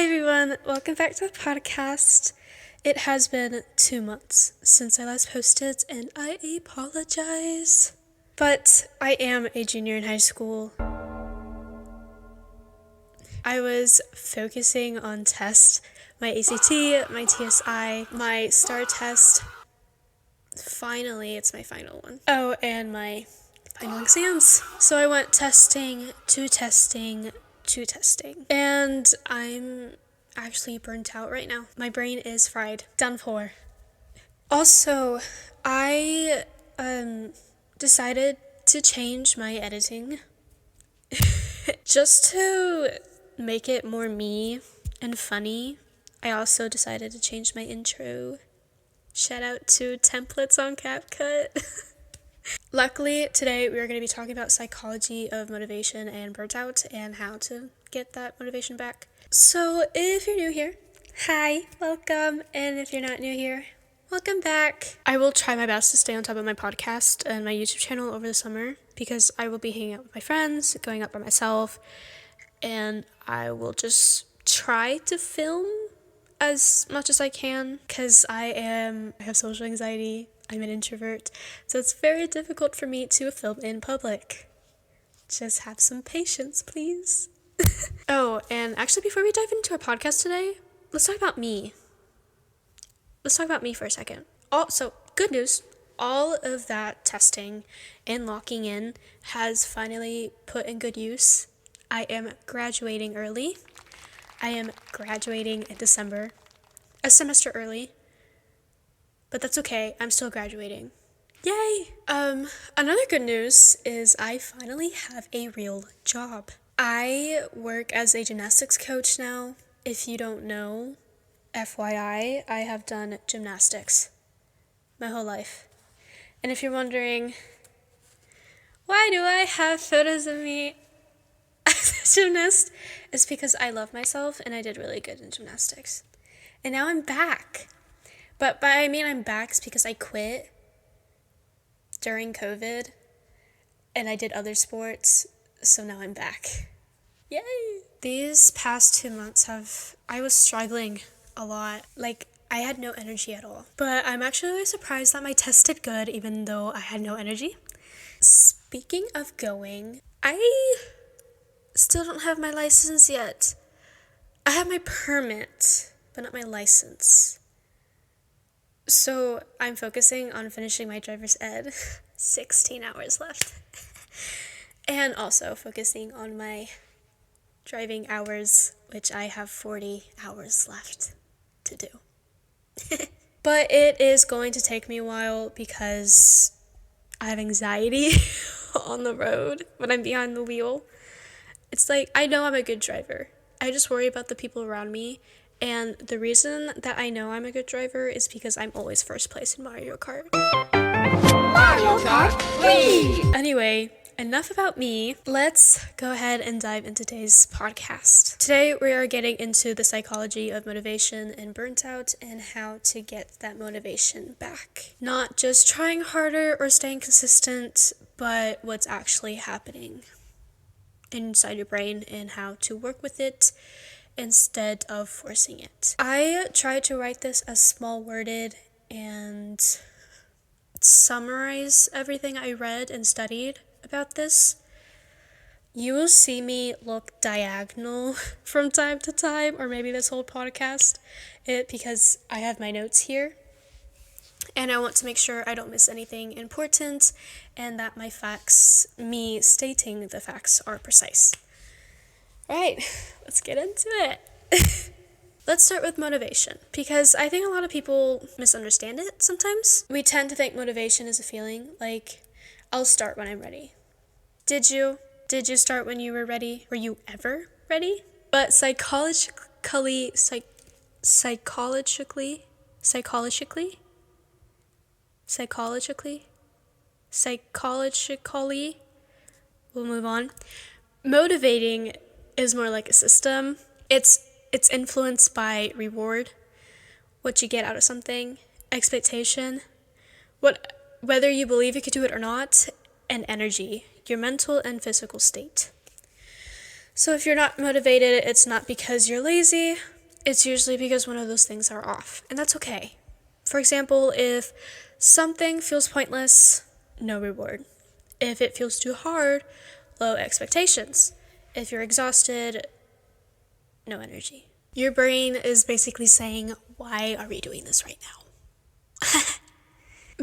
Hi everyone, welcome back to the podcast. It has been 2 months since I last posted and I apologize. But I am a junior in high school. I was focusing on tests, my ACT, my TSI, my STAR test. Finally, it's my final one. Oh, and my final exams. So I went testing to testing to testing. And I'm actually burnt out right now. My brain is fried. Done for. Also, I decided to change my editing just to make it more me and funny. I also decided to change my intro. Shout out to templates on CapCut. Luckily, today we are going to be talking about psychology of motivation and burnout and how to get that motivation back. So if you're new here, hi, welcome. And if you're not new here, welcome back. I will try my best to stay on top of my podcast and my YouTube channel over the summer because I will be hanging out with my friends, going out by myself, and I will just try to film as much as I can because I have social anxiety. I'm an introvert, so it's very difficult for me to film in public. Just have some patience, please. Oh, and actually before we dive into our podcast today, let's talk about me. Let's talk about me for a second. So, good news. All of that testing and locking in has finally put in good use. I am graduating early. I am graduating in December, a semester early. But that's okay, I'm still graduating. Yay! Another good news is I finally have a real job. I work as a gymnastics coach now. If you don't know, FYI, I have done gymnastics my whole life. And if you're wondering, why do I have photos of me as a gymnast? It's because I love myself and I did really good in gymnastics. And now I'm back. But I mean I'm back because I quit during COVID and I did other sports, so now I'm back. Yay! These past 2 months I was struggling a lot. Like, I had no energy at all. But I'm actually really surprised that my test did good even though I had no energy. Speaking of going, I still don't have my license yet. I have my permit, but not my license. So I'm focusing on finishing my driver's ed, 16 hours left, and also focusing on my driving hours, which I have 40 hours left to do. But it is going to take me a while because I have anxiety on the road when I'm behind the wheel. It's like, I know I'm a good driver. I just worry about the people around me. And the reason that I know I'm a good driver is because I'm always first place in Mario Kart. Mario Kart, please! Anyway, enough about me. Let's go ahead and dive into today's podcast. Today, we are getting into the psychology of motivation and burnt out and how to get that motivation back. Not just trying harder or staying consistent, but what's actually happening inside your brain and how to work with it instead of forcing it. I tried to write this as small worded and summarize everything I read and studied about this. You will see me look diagonal from time to time, or maybe this whole podcast, because I have my notes here. And I want to make sure I don't miss anything important and that my facts, me stating the facts, are precise. Alright, let's get into it. Let's start with motivation, because I think a lot of people misunderstand it sometimes. We tend to think motivation is a feeling, like, I'll start when I'm ready. Did you? Did you start when you were ready? Were you ever ready? But psychologically, we'll move on. Motivating is more like a system. It's influenced by reward, what you get out of something, expectation, whether you believe you could do it or not, and energy, your mental and physical state. So if you're not motivated, it's not because you're lazy, it's usually because one of those things are off, and that's okay. For example, if something feels pointless, no reward. If it feels too hard, low expectations. If you're exhausted, no energy. Your brain is basically saying, why are we doing this right now?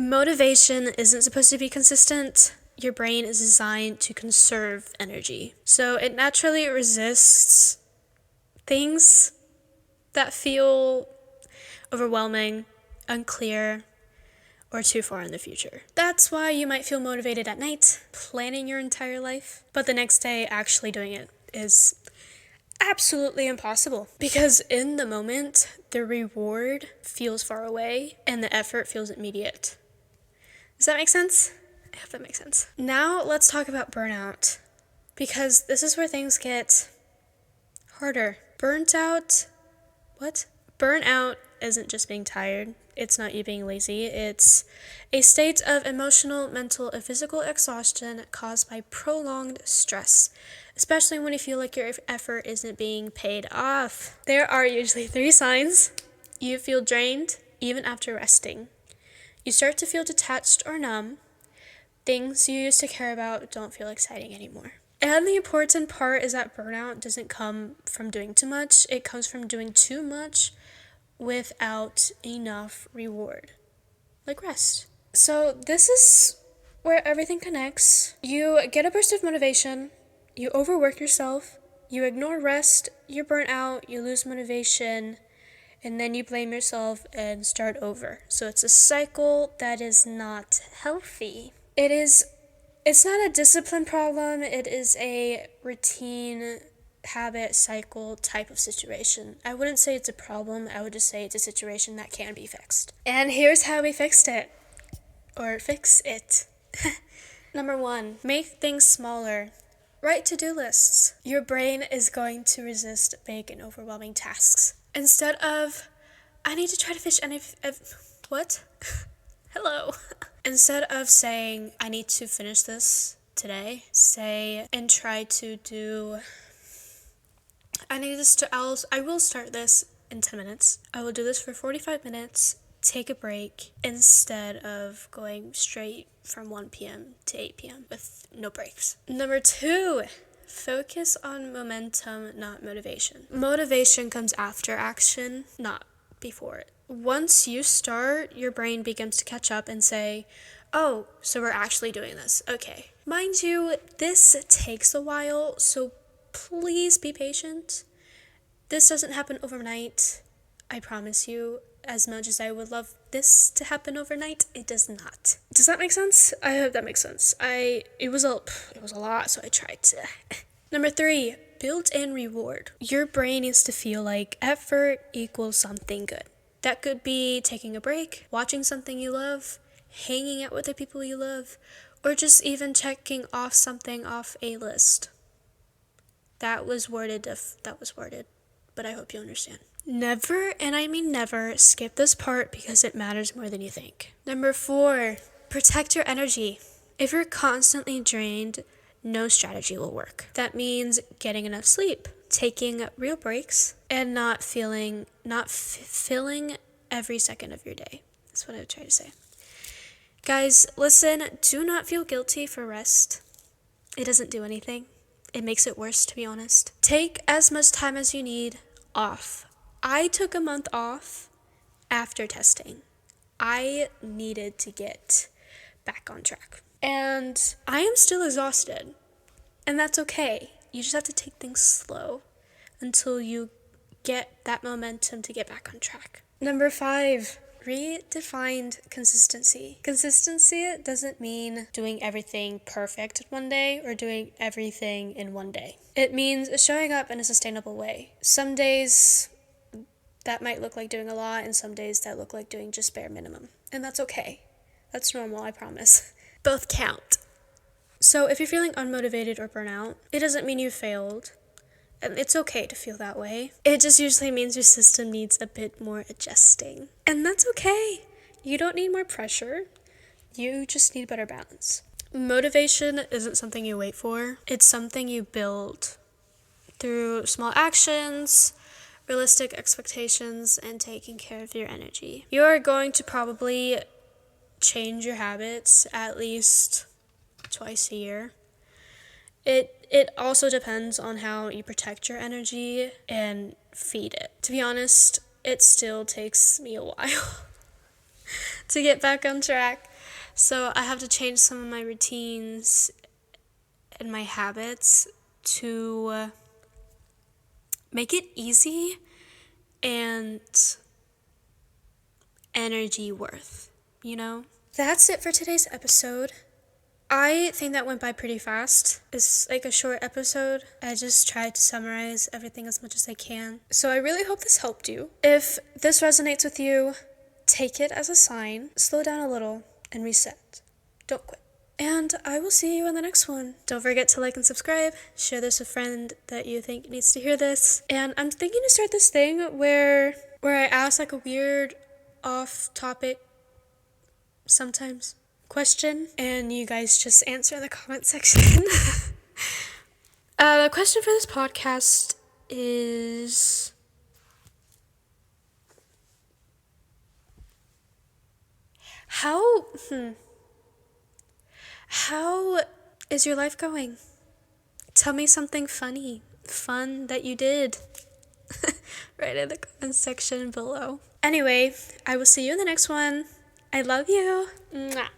Motivation isn't supposed to be consistent. Your brain is designed to conserve energy. So it naturally resists things that feel overwhelming, unclear, or too far in the future. That's why you might feel motivated at night, planning your entire life, but the next day actually doing it is absolutely impossible. Because in the moment, the reward feels far away and the effort feels immediate. Does that make sense? I hope that makes sense. Now let's talk about burnout, because this is where things get harder. Burnout isn't just being tired. It's not you being lazy. It's a state of emotional, mental, and physical exhaustion caused by prolonged stress, especially when you feel like your effort isn't being paid off. There are usually 3 signs. You feel drained even after resting. You start to feel detached or numb. Things you used to care about don't feel exciting anymore. And the important part is that burnout doesn't come from doing too much. It comes from doing too much without enough reward, like rest. So this is where everything connects. You get a burst of motivation, you overwork yourself, you ignore rest, you burn out, you lose motivation, and then you blame yourself and start over. So it's a cycle that is not healthy. It's not a discipline problem, it is a routine habit cycle type of situation. I wouldn't say it's a problem, I would just say it's a situation that can be fixed. And here's how we fixed it. Or fix it. Number 1, make things smaller. Write to-do lists. Your brain is going to resist big and overwhelming tasks. Instead of, I need to try to finish what? Hello. Instead of saying, I need to finish this today, say and try to do, I will start this in 10 minutes. I will do this for 45 minutes, take a break, instead of going straight from 1 p.m. to 8 p.m. with no breaks. Number 2, focus on momentum, not motivation. Motivation comes after action, not before it. Once you start, your brain begins to catch up and say, oh, so we're actually doing this. Okay. Mind you, this takes a while, so please be patient. This doesn't happen overnight. I promise you, as much as I would love this to happen overnight, it does not. Does that make sense? I hope that makes sense. It was a lot, so I tried to. Number 3, built-in reward. Your brain needs to feel like effort equals something good. That could be taking a break, watching something you love, hanging out with the people you love, or just even checking off something off a list. That was worded, but I hope you understand. Never, and I mean never, skip this part because it matters more than you think. Number 4, protect your energy. If you're constantly drained, no strategy will work. That means getting enough sleep, taking real breaks, and not filling every second of your day. That's what I would try to say. Guys, listen, do not feel guilty for rest. It doesn't do anything. It makes it worse, to be honest. Take as much time as you need off. I took a month off after testing. I needed to get back on track. And I am still exhausted. And that's okay. You just have to take things slow until you get that momentum to get back on track. Number 5, redefined consistency. Consistency doesn't mean doing everything perfect one day or doing everything in one day. It means showing up in a sustainable way. Some days that might look like doing a lot, and some days that look like doing just bare minimum. And that's okay. That's normal, I promise. Both count. So if you're feeling unmotivated or burnout, it doesn't mean you failed. And it's okay to feel that way. It just usually means your system needs a bit more adjusting. And that's okay. You don't need more pressure. You just need better balance. Motivation isn't something you wait for. It's something you build through small actions, realistic expectations, and taking care of your energy. You are going to probably change your habits at least twice a year. It also depends on how you protect your energy and feed it. To be honest, it still takes me a while to get back on track. So I have to change some of my routines and my habits to make it easy and energy worth, you know? That's it for today's episode. I think that went by pretty fast. It's like a short episode. I just tried to summarize everything as much as I can. So I really hope this helped you. If this resonates with you, take it as a sign. Slow down a little and reset. Don't quit. And I will see you on the next one. Don't forget to like and subscribe. Share this with a friend that you think needs to hear this. And I'm thinking to start this thing where I ask like a weird off-topic sometimes question, and you guys just answer in the comment section. The question for this podcast is, how is your life going? Tell me something fun that you did. Right in the comment section below. Anyway, I will see you in the next one. I love you. Mwah.